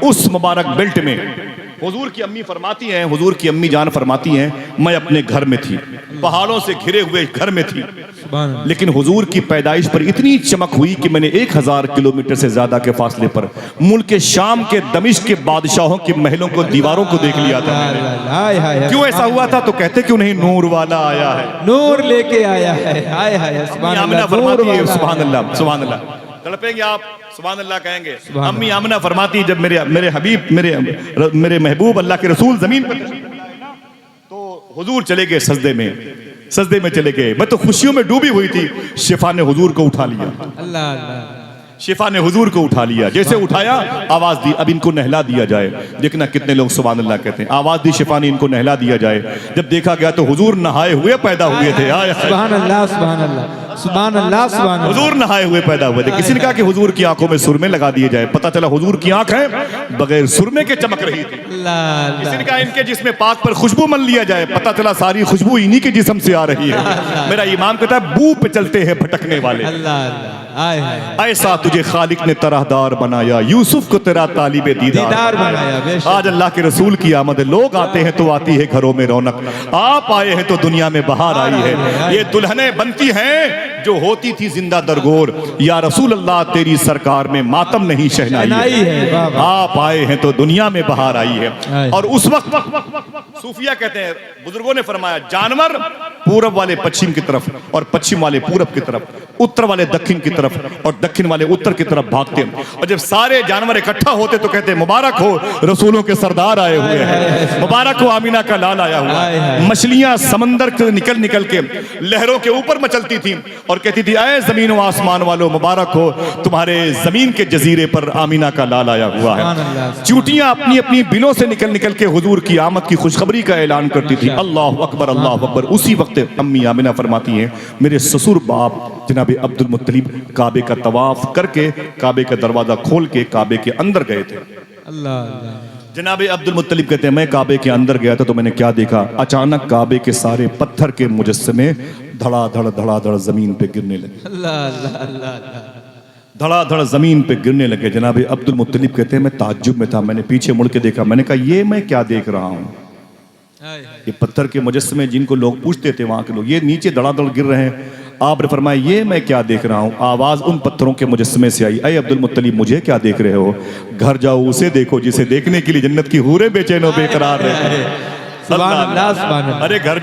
उस मुबारक बेल्ट में हुजूर की अम्मी फरमाती हैं, हुजूर की अम्मी जान फरमाती हैं, मैं अपने घर में थी, पहाड़ों से घिरे हुए घर में थी, लेकिन हुजूर की पैदाइश पर इतनी चमक हुई कि मैंने 1000 किलोमीटर से ज्यादा के फासले पर मुल्क शाम के दमिश्क के बादशाहों के महलों को, दीवारों को देख लिया था। क्यों ऐसा हुआ था? तो कहते क्यों नहीं, नूर वाला आया है, नूर लेके आया है। हाय हाय सुभान अल्लाह, फरमाती है सुभान अल्लाह, सुभान अल्लाह। तड़पेंगे आप, सुभान अल्लाह कहेंगे। अम्मी आमना फरमाती, जब मेरे हबीब, मेरे महबूब अल्लाह के रसूल जमीन पर तो हुजूर चले गए सजदे में चले गए। मैं तो खुशियों में डूबी हुई थी, शिफा ने हुजूर को उठा लिया। अल्लाह अल्लाह, शिफा ने हुजूर को उठा लिया। जैसे उठाया, आवाज दी, अब इनको नहला दिया जाए। देखना कितने लोग सुभान अल्लाह कहते हैं। आवाज दी शिफा ने, इनको नहला दिया जाए। जब देखा गया तो हुजूर नहाए हुए पैदा हुए थे। सुभान अल्लाह, सुभान अल्लाह, सुभान अल्लाह, सुभान अल्लाह। हुजूर नहाए हुए पैदा हुए थे। किसी ने कहा कि हुजूर की आंखों में सुरमे लगा दिए जाए। पता चला हुजूर की आंख है बगैर सुरमे के चमक रही थी। किसी ने कहा इनके जिस्म पाक पर खुशबू मन लिया जाए। पता चला सारी खुशबू इन्हीं के जिस्म से आ रही है। मेरा इमाम कहता है, बू पे चलते हैं भटकने वाले। ऐसा तुझे खालिक ने तरहदार बनाया, यूसुफ को तेरा तालिबे दीदार बनाया। आज अल्लाह के रसूल की आमद, लोग आते हैं तो आती है घरों में रौनक, आप आए हैं तो दुनिया में बहार आई है। ये दुल्हनें बनती हैं जो होती थी जिंदा दरगोर। या रसूल अल्लाह, तेरी सरकार में मातम नहीं शहनाई है, आप आए हैं तो दुनिया में बहार आई है। और उस वक्त सूफिया कहते हैं, बुजुर्गों ने फरमाया, जानवर पूरब वाले पश्चिम की तरफ और पश्चिम वाले पूरब की तरफ, उत्तर वाले दक्षिण की तरफ और दक्षिण वाले उत्तर की तरफ भागते हैं। और जब सारे जानवर इकट्ठा होते तो कहते, मुबारक हो रसूलों के सरदार आए हुए हैं, मुबारक हो आमीना का लाल आया हुआ है। मछलियां समंदर से निकल के लहरों के ऊपर मचलती थी और कहती थी, ऐ जमीन व आसमान वालों, मुबारक हो तुम्हारे जमीन के जजीरे पर आमीना का लाल आया हुआ है। चूटियां अपनी अपनी बिलों से निकल के हुजूर की आमद की खुशखबरी का ऐलान करती थी। अल्लाह अकबर, अल्लाह अकबर। उसी वक्त अम्मी आमिना फरमाती हैं, मेरे ससुर बाप जनाब अब्दुल मुत्तलिब काबे का तवाफ करके, काबे का दरवाजा खोल के काबे के अंदर गए थे। अल्लाह। जनाब अब्दुल मुत्तलिब कहते हैं, मैं काबे के अंदर गया था तो मैंने क्या देखा, अचानक काबे के सारे पत्थर के मुजस्समे धड़ाधड़ जमीन पे गिरने लगे। धड़ाधड़ जमीन पे गिरने लगे। जनाब अब्दुल मुत्तलिब कहते हैं, मैं ताज्जुब में था, मैंने पीछे मुड़ के देखा, मैंने कहा ये मैं क्या देख रहा हूँ। ये पत्थर के मुजस्समे जिनको लोग पूछते थे वहां के लोग, ये नीचे धड़ाधड़ गिर रहे हैं। आपने फरमाया, ये मैं क्या देख रहा हूँ। आवाज उन पत्थरों के मुजस्समे से आई, अय अब्दुल मुत्तलिब, मुझे क्या देख रहे हो? घर जाओ, उसे देखो जिसे देखने के लिए जन्नत की हूरें बेचैन और बेकरार रहती। सुभान अल्लाह, सुभान अल्लाह। अरे घर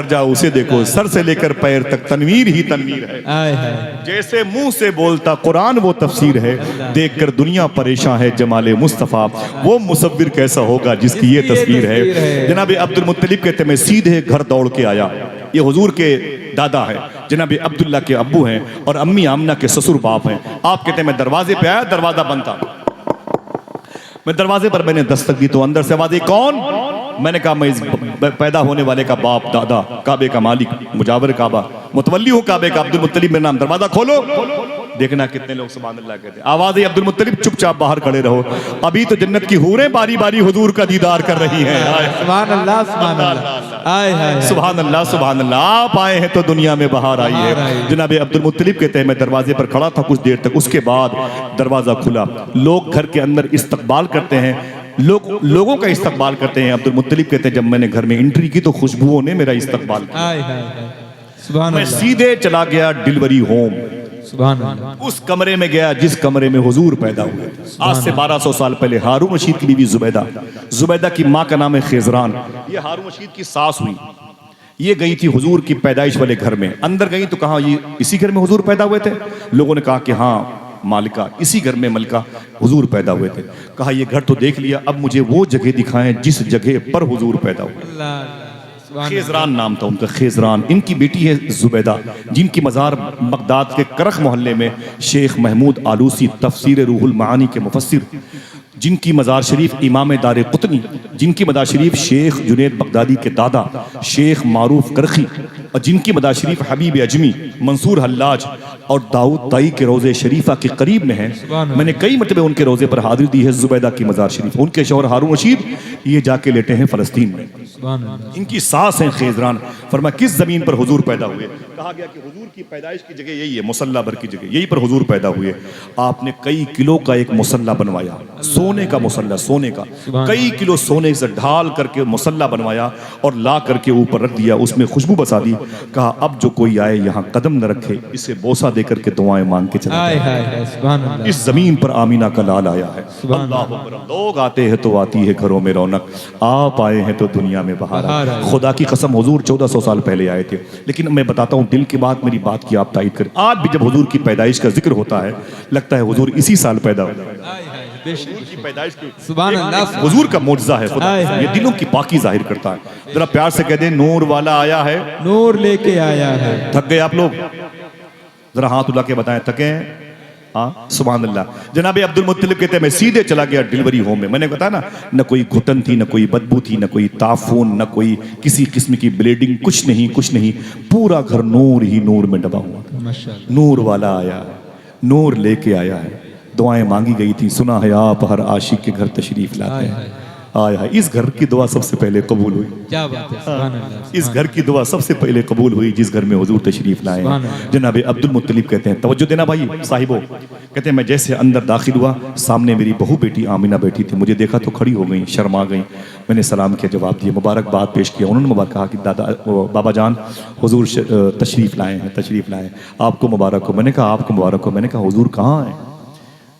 जाओ, उसे देखो, सर से लेकर पैर तक तनवीर ही तनवीर है। जैसे मुंह से बोलता कुरान वो तफसीर है, देखकर दुनिया परेशान है जमाले मुस्तफा, वो मुसव्विर कैसा होगा जिसकी ये तस्वीर है। जनाब अब्दुल मुत्तलिब कहते, मैं सीधे घर दौड़ के आया। ये हुजूर के दादा है, जनाब अब्दुल्ला के अब्बू हैं और अम्मी आमना के ससुर बाप हैं। आप कहते हैं, मैं दरवाजे पे आया, दरवाजा बंद था। मैं दरवाजे पर मैंने दस्तक दी तो अंदर से आवाज, कौन? मैंने कहा, मैं इस पैदा होने वाले का बाप, दादा, काबे का मालिक, मुजावर काबा, मुतवल्ली हूँ काबे का, अब्दुल मुत्तलिब मेरा नाम। दरवाजा खोलो। देखना कितने लोग सुभान अल्लाह कहते हैं। आवाज है, अब्दुल मुत्तलिब चुपचाप बाहर खड़े रहो, अभी तो जन्नत की हूरें बारी बारी हुजूर का दीदार कर रही हैं। सुभान अल्लाह, सुभान अल्लाह, सुभान अल्लाह, सुभान अल्लाह। आप आए हैं तो दुनिया में बाहर आई है। जनाब अब्दुल मुत्तलिब कहते हैं, मैं दरवाजे पर खड़ा था कुछ देर तक, उसके बाद दरवाजा खुला, लोग घर के अंदर इस्तकबाल करते हैं, लोगों का इस्तकबाल करते हैं। अब्दुल मुत्तलिब कहते हैं, जब मैंने घर में एंट्री की तो खुशबुओं ने मेरा इस्तकबाल किया। मैं सीधे चला गया डिलीवरी होम, उस कमरे में गया जिस कमरे में हुजूर पैदा हुए। आज से 1200 साल पहले हारून रशीद की बीवी जुबैदा की माँ का नाम है खिजरान। ये हारून रशीद की सास हुई। ये गई थी हुजूर की पैदाइश वाले घर में, अंदर गई तो कहा, ये इसी घर में हुजूर पैदा हुए थे? लोगों ने कहा कि हाँ मालिका, इसी घर में मलका हुजूर पैदा हुए थे। कहा, ये घर तो देख लिया, अब मुझे वो जगह दिखाएं जिस जगह पर हुजूर पैदा हुए। खिजरान नाम था उनका, खिजरान। इनकी बेटी है जुबैदा, जिनकी मज़ार बगदाद के करख मोहल्ले में शेख महमूद आलूसी तफसीर रूहुल मानी के मुफस्सिर, जिनकी मज़ार शरीफ इमाम दारे कुतनी, जिनकी मज़ार शरीफ शेख जुनैद बगदादी के दादा शेख मारूफ करखी, और जिनकी मज़ार शरीफ हबीब अजमी, मंसूर हल्लाज और दाऊद ताई के रोज़े शरीफा के करीब में है। मैंने कई मरतबे उनके रोज़े पर हाजिरी दी है। जुबैदा की मज़ार शरीफ, उनके शौहर हारून रशीद ये जाके लेटे हैं फ़लस्तीन में। सुभान अल्लाह। इनकी सांस है खेजरान। फरमाया किस जमीन पर हुजूर पैदा हुए? कहा गया कि हुजूर की पैदाइश की जगह यही है, मुसल्ला भर की जगह, यहीं पर हुजूर पैदा हुए। आपने कई किलो का एक मुसल्ला बनवाया, सोने का मुसल्ला, सोने का कई किलो सोने से ढाल करके मुसल्ला बनवाया और ला करके ऊपर रख दिया, उसमें खुशबू बसा दी। कहा अब जो कोई आए यहाँ कदम न रखे, इसे बोसा दे करके दुआएं मांग के चला हाय जाए। हाय हाय सुभान अल्लाह। इस जमीन पर आमीना का लाल आया है। सुभान अल्लाह अकबर। लोग आते हैं तो आती है घरों में रौनक, आप आए हैं तो दुनिया में बहार बहार है। है। खुदा की कसम हुजूर 1400 साल पहले आए थे, लेकिन मैं बताता हूँ दिल की बात, मेरी बात की आप तायद करें। आज भी जब हुजूर की पैदाइश का जिक्र होता है लगता है हुजूर इसी साल पैदा हुए। हाय हाय बेशक हुजूर की पैदाइश की सुभान अल्लाह। हुजूर का मौजज़ा है खुदा, हाय, हाय, ये दिलों की पाकी जाहिर करता है। जरा प्यार से कह दे नूर वाला आया है। नूर लेके आया है। थक गए आप लोग? जरा हाथ उठा के बताएं थके हैं? हाँ सुभान अल्लाह। जनाब अब्दुल मुत्तलिब कहते हैं मैं सीधे चला गया डिलीवरी होम में। मैंने बताया ना, न कोई घुटन थी, न कोई बदबू थी, न कोई ताफून, न कोई किसी किस्म की ब्लीडिंग, कुछ नहीं, कुछ नहीं। पूरा घर नूर ही नूर में दबा हुआ था। माशाअल्लाह। नूर वाला आया है, नूर लेके आया है। दुआएं मांगी गई थी, सुना है आप हर आशिक के घर तशरीफ लाते हैं। आया है, इस घर की दुआ सबसे पहले कबूल हुई। क्या बात है सुभान अल्लाह। इस घर की दुआ सबसे पहले कबूल हुई जिस घर में हुजूर तशरीफ लाए हैं। जनाब अब्दुल मुत्तलिब कहते हैं, तवज्जो देना भाई साहिबो, कहते हैं मैं जैसे अंदर दाखिल हुआ, सामने मेरी बहू बेटी आमिना बैठी थी। मुझे देखा तो खड़ी हो गई, शर्मा गई। मैंने सलाम किया, जवाब दिया, मुबारकबाद पेश किया। उन्होंने मुबारक कहा कि दादा बाबा जान हुजूर तशरीफ लाए हैं, तशरीफ लाए हैं, आपको मुबारक हो। मैंने कहा आपको मुबारक हो। मैंने कहा हुजूर कहाँ हैं?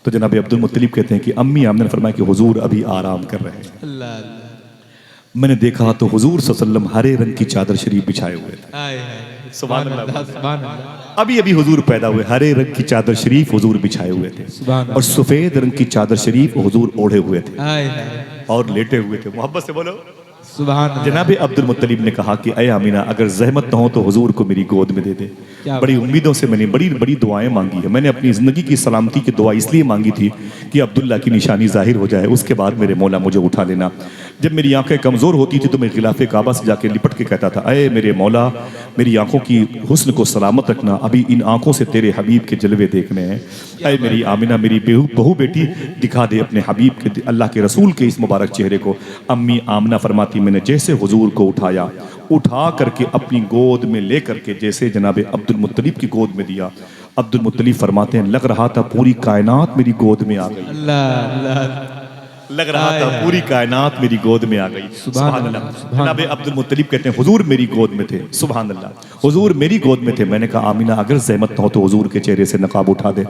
तो जनाब अब्दुल मुत्तलिब कहते हैं कि अम्मी आमना ने फरमाया कि हुजूर अभी आराम कर रहे हैं। अल्लाह अल्लाह। मैंने देखा तो हुजूर सल्लल्लाहु अलैहि वसल्लम हरे रंग की चादर शरीफ बिछाए हुए थे। हाय हाय सुभान सुभान अल्लाह। अल्लाह सुभान अल्लाह। अभी अभी हुजूर पैदा हुए, हरे रंग की चादर शरीफ हुजूर बिछाए हुए थे सुभान और सफेद रंग की चादर शरीफ हुजूर ओढ़े हुए थे हाय हाय और लेटे हुए थे। मोहब्बत से बोलो। सुभान अल्लाह। जनाब अब्दुल मुत्तलिब ने कहा कि अय आमीना अगर जहमत न हो तो हुजूर को मेरी गोद में दे दे। क्या बड़ी उम्मीदों से मैंने बड़ी बड़ी दुआएं मांगी है। मैंने अपनी ज़िंदगी की सलामती की दुआ इसलिए मांगी थी कि अब्दुल्ला की निशानी जाहिर हो जाए, उसके बाद मेरे मौला मुझे उठा लेना। जब मेरी आंखें कमज़ोर होती थी तो मैं गिलाफ़े काबा से जाके लिपट के कहता था, अय मेरे मौला मेरी आंखों की हुस्न को सलामत रखना, अभी इन आंखों से तेरे हबीब के जलवे देखने हैं। अय मेरी आमिना मेरी बहू बेटी दिखा दे अपने हबीब के, अल्लाह के रसूल के इस मुबारक चेहरे को। अम्मी आमना फरमाती मैंने जैसे हुजूर को उठाया, उठा करके अपनी गोद में ले करके जैसे जनाब अब्दुल मुत्तलिब की गोद में दिया, अब्दुल मुत्तलिब फरमाते हैं लग रहा था पूरी कायनात मेरी गोद में आ गई। अल्लाह अल्लाह। लग रहा था पूरी कायनात मेरी गोद में आ गई। सुभान अल्लाह। जनाब अब्दुल मुत्तलिब कहते हैं हुजूर मेरी गोद में थे। सुभान अल्लाह। हुजूर मेरी गोद में थे। मैंने कहा आमीना अगर ज़हमत न हो तो हुजूर के चेहरे से नकाब उठा दे,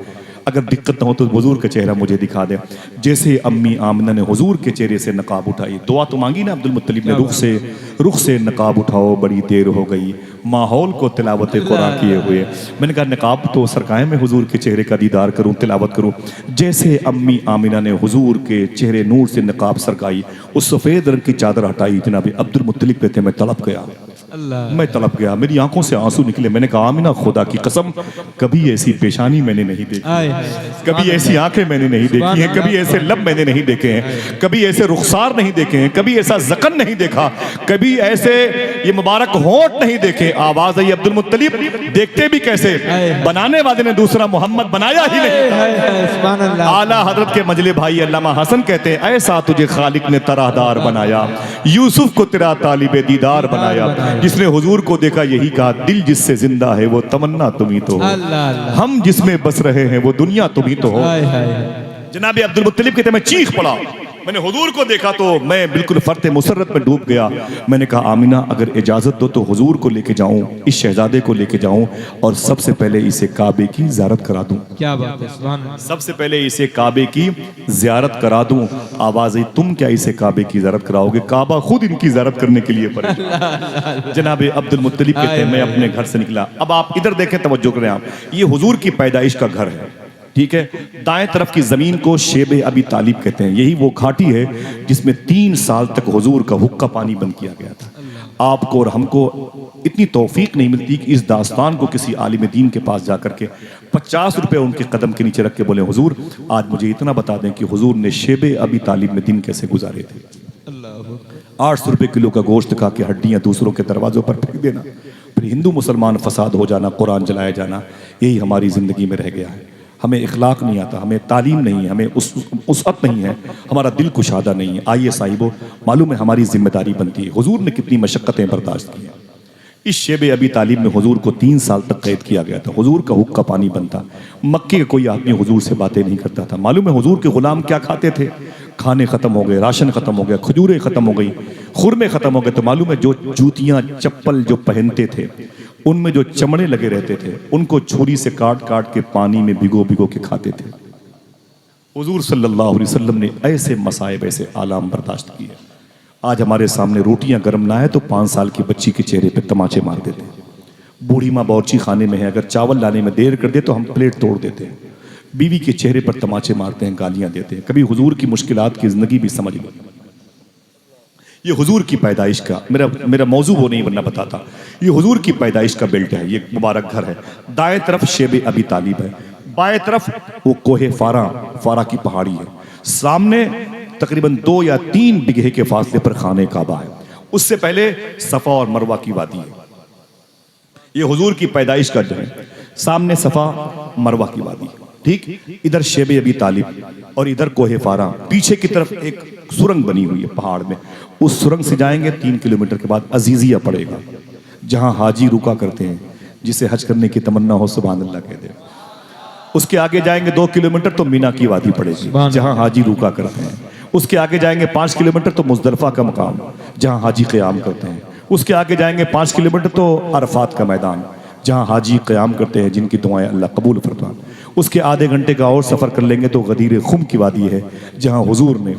अगर दिक्कत न हो तो हुजूर का चेहरा मुझे दिखा दे। जैसे अम्मी आमना ने हुजूर के चेहरे से नकाब उठाई, दुआ तो मांगी ना अब्दुल मुत्तलिब ने, रुख से नकाब उठाओ बड़ी देर हो गई, माहौल को तिलावत कुरान किए हुए। मैंने कहा नकाब तो सरकाए में हुजूर के चेहरे का दीदार करूं, तिलावत करूं। जैसे अम्मी आमिना ने हुजूर के चेहरे नूर से नकाब सरकाई, उस सफ़ेद रंग की चादर हटाई, जनाब अब्दुल मुत्तलिब कहते मैं तड़प गया, मैं तड़प गया, मेरी आंखों से आंसू निकले। मैंने कहा आमिना खुदा की कसम कभी ऐसी पेशानी मैंने नहीं देखी, कभी ऐसी आंखें मैंने नहीं देखी हैं, कभी ऐसे लब मैंने नहीं देखे हैं, कभी ऐसे रुखसार नहीं देखे हैं, कभी ऐसा जकन नहीं देखा, कभी ऐसे ये मुबारक होंठ नहीं देखे। आवाज आई अब्दुल मुत्तलिब देखते भी कैसे, बनाने वाले ने दूसरा मोहम्मद बनाया ही नहीं। आला हजरत के मजले भाई अल्लामा हसन कहते हैं ऐसा तुझे खालिक ने तराहदार बनाया, यूसुफ को तेरा तालिबे दीदार बनाया। जिसने हुजूर को देखा यही कहा दिल जिससे जिंदा है वो तमन्ना तुम ही तो हो, हम जिसमें बस रहे हैं वो दुनिया तुम ही तो हो। जनाब अब्दुल मुत्तलिब कहते मैं चीख पड़ा, मैंने हुजूर को देखा तो मैं बिल्कुल फर्ते मुसर्रत में डूब गया। मैंने कहा आमिना अगर इजाजत दो तो हुजूर को लेके जाऊं, इस शहजादे को लेके जाऊं और सबसे पहले इसे काबे की ज़ियारत करा दूं। क्या बात है, सुभान अल्लाह। सबसे पहले इसे काबे की ज़ियारत करा दूं। आवाज आई तुम क्या इसे काबे की ज़ियारत कराओगे, काबा खुद इनकी ज़ियारत करने के लिए पड़े। जनाब अब्दुल मुत्तलिब कहते हैं मैं अपने घर से निकला। अब आप इधर देखें, तवज्जो करें आप, ये हुजूर की पैदाइश का घर है, ठीक है। दाएं तरफ की जमीन को शेबे अबी तालिब कहते हैं, यही वो घाटी है जिसमें 3 साल तक हुजूर का हुक्का पानी बंद किया गया था। आपको और हमको इतनी तौफीक नहीं मिलती कि इस दास्तान को किसी आलिम दीन के पास जाकर के 50 रुपए उनके कदम के नीचे रख के बोले हुजूर आज मुझे इतना बता दें कि हुजूर ने शेबे अबी तालिब में दिन कैसे गुजारे थे। 800 रुपए किलो का गोश्त खा के हड्डियां दूसरों के दरवाजों पर फेंक देना, फिर हिंदू मुसलमान फसाद हो जाना, कुरान जलाया जाना, यही हमारी जिंदगी में रह गया है। हमें इखलाक नहीं आता, हमें तालीम नहीं है, हमें उसअत नहीं है, हमारा दिल कुशादा नहीं है। आइए साहिबो, मालूम है हमारी जिम्मेदारी बनती है। हुजूर ने कितनी मशक्क़तें बर्दाश्त की हैं। इस शेब अबी तालिब में हुजूर को 3 साल तक कैद किया गया था। हुजूर का हुक्का पानी बनता, मक्के का कोई आदमी हुजूर से बातें नहीं करता था। मालूम है हुजूर के गुलाम क्या खाते थे? खाने ख़त्म हो गए, राशन ख़त्म हो गया, खजूरें ख़त्म हो गई, खुरमे ख़त्म हो गए, तो मालूम है जो जूतियाँ चप्पल जो पहनते थे उनमें जो चमड़े लगे रहते थे उनको छुरी से काट काट के पानी में भिगो भिगो के खाते थे। हुजूर सल्लल्लाहु अलैहि वसल्लम ने ऐसे मसाइब, ऐसे आलाम बर्दाश्त किए। आज हमारे सामने रोटियां गर्म ना है तो 5 साल की बच्ची के चेहरे पे तमाचे मार देते हैं। बूढ़ी माँ बावर्ची खाने में है, अगर चावल लाने में देर कर दे तो हम प्लेट तोड़ देते हैं। बीवी के चेहरे पर तमाचे मारते हैं, गालियां देते हैं। कभी हुजूर की मुश्किलात की जिंदगी भी समझ लो। ये हुजूर की पैदाइश का, मेरा मौजू वो नहीं बनना बताता, ये हुजूर की पैदाइश का बेल्ट है। ये मुबारक घर है। दाएं तरफ शेब अबी तालिब है, बाएं तरफ वो कोहे फारा की पहाड़ी है। सामने तकरीबन 2 या 3 बिगहे के फासले पर खाने काबा है। उससे पहले सफा और मरवा की वादी है। ये हुजूर की पैदाइश का जो है, सामने सफा मरवा की वादी, ठीक इधर शेब अबी तालिब और इधर कोहे फारा। पीछे की तरफ एक सुरंग बनी हुई है पहाड़ में। उस सुरंग से जाएंगे 3 किलोमीटर के बाद अजीजिया पड़ेगा, जहां हाजी रुका करते हैं। जिसे हज करने की तमन्ना हो सुभान अल्लाह कह दे। उसके आगे जाएंगे 2 किलोमीटर तो मीना की वादी पड़ेगी, जहां हाजी रुका करते हैं। उसके आगे जाएंगे 5 किलोमीटर तो मुजदलफा का मकाम, जहां हाजी क़याम करते हैं। उसके आगे जाएंगे 5 किलोमीटर तो अरफात का मैदान, जहां हाजी क़याम करते हैं, जिनकी दुआएं अल्लाह कबूल फरमान। उसके आधे घंटे का और सफ़र कर लेंगे तो गदीर खुम की वादी है, जहां हुजूर ने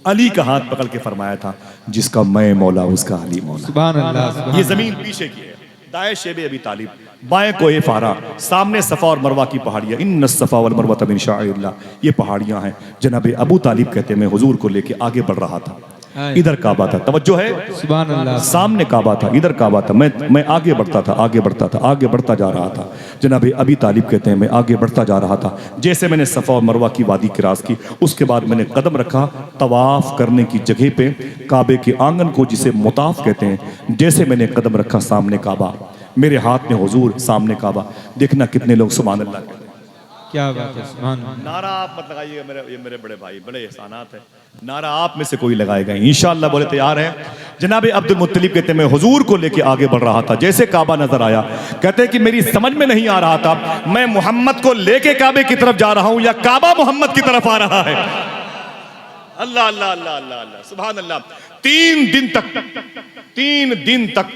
अली का हाथ पकड़ के फरमाया था, जिसका मैं मौला उसका अली मौला। सुभान अल्लाह। ये जमीन पीछे की है। दाएं शेब अबी तालिब, बाएं कोहे फारा, सामने सफा और मरवा की पहाड़ियां। इन्न सफा वल मरवा मिन शाइरिल्लाह, ये पहाड़ियां हैं। जनाब अबू तालिब कहते हैं मैं हुजूर को लेके आगे बढ़ रहा था। इधर काबा था, तवज्जो है, सुभान अल्लाह। सामने काबा था, इधर काबा था। मैं आगे बढ़ता था, आगे बढ़ता जा रहा था। जनाब अबी तालिब कहते हैं मैं आगे बढ़ता जा रहा था। जैसे मैंने सफ़ा और मरवा की वादी क्रॉस की, उसके बाद मैंने कदम रखा तवाफ करने की जगह पे, काबे के आंगन को जिसे मुताफ कहते हैं। जैसे मैंने कदम रखा, सामने काबा, मेरे हाथ में हुजूर, सामने काबा। देखना कितने लोग सुभान अल्लाह कहते हैं। क्या बात है, सुभान अल्लाह। नारा आप मत लगाइएगा, ये मेरे बड़े भाई, बड़े एहसानात है। नारा आप में से कोई लगाएगा इंशाअल्लाह। बोले तैयार हैं? जनाब अब्दुल मुत्तलिब कहते हैं मैं हुजूर को लेके आगे बढ़ रहा था। जैसे काबा नजर आया, कहते हैं कि मेरी समझ में नहीं आ रहा था मैं मोहम्मद को लेके काबे की तरफ जा रहा हूं या काबा मोहम्मद की तरफ आ रहा है। अल्लाह अल्लाह अल्लाह अल्लाह अल्लाह, सुभान अल्लाह। 3 दिन तक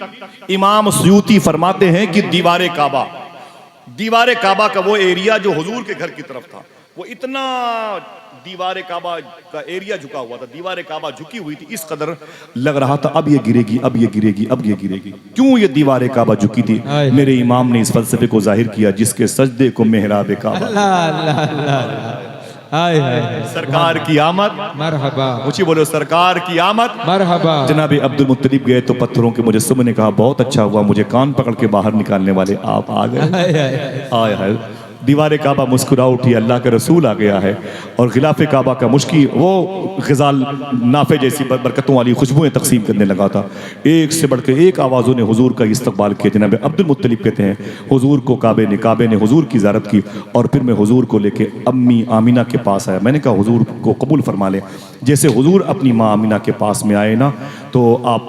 इमाम सुयूती फरमाते हैं कि दीवारे काबा का वो एरिया जो हुजूर के घर की तरफ था, वो इतना दीवारे काबा का एरिया झुका हुआ था। दीवारे काबा झुकी हुई थी, इस कदर लग रहा था अब ये गिरेगी, अब ये गिरेगी, अब ये गिरेगी। क्यों ये दीवारे काबा झुकी थी? मेरे इमाम ने इस फलसफे को जाहिर किया, जिसके सजदे को मेहराब काबा। अल्लाह अल्लाह। हाय हाय, सरकार की आमद मरहबा। ऊंची बोलो, सरकार की आमद मरहबा। जनाब अब्दुल मुत्तलिब गए तो पत्थरों के मुजस्समे ने कहा बहुत अच्छा हुआ, मुझे कान पकड़ के बाहर निकालने वाले आप आ गए। आय हाय, दीवार काबा मुस्कुरा उठी, अल्लाह का रसूल आ गया है। और गिलाफ काबा का मुश्की वो ग़िज़ाल नाफे जैसी बरकतों वाली खुशबुएं तकसीम करने लगा था। एक से बढ़ के एक आवाज़ों ने हुजूर का इस्तकबाल किया। जनाब अब्दुल मुत्तलिब कहते हैं हुजूर को काबे ने हुजूर की ज़ियारत की और फिर मैं हुजूर को लेके अम्मी आमिना के पास आया। मैंने कहा हुजूर को कबूल फरमा लें। जैसे हुजूर अपनी माँ आमिना के पास में आए ना, तो आप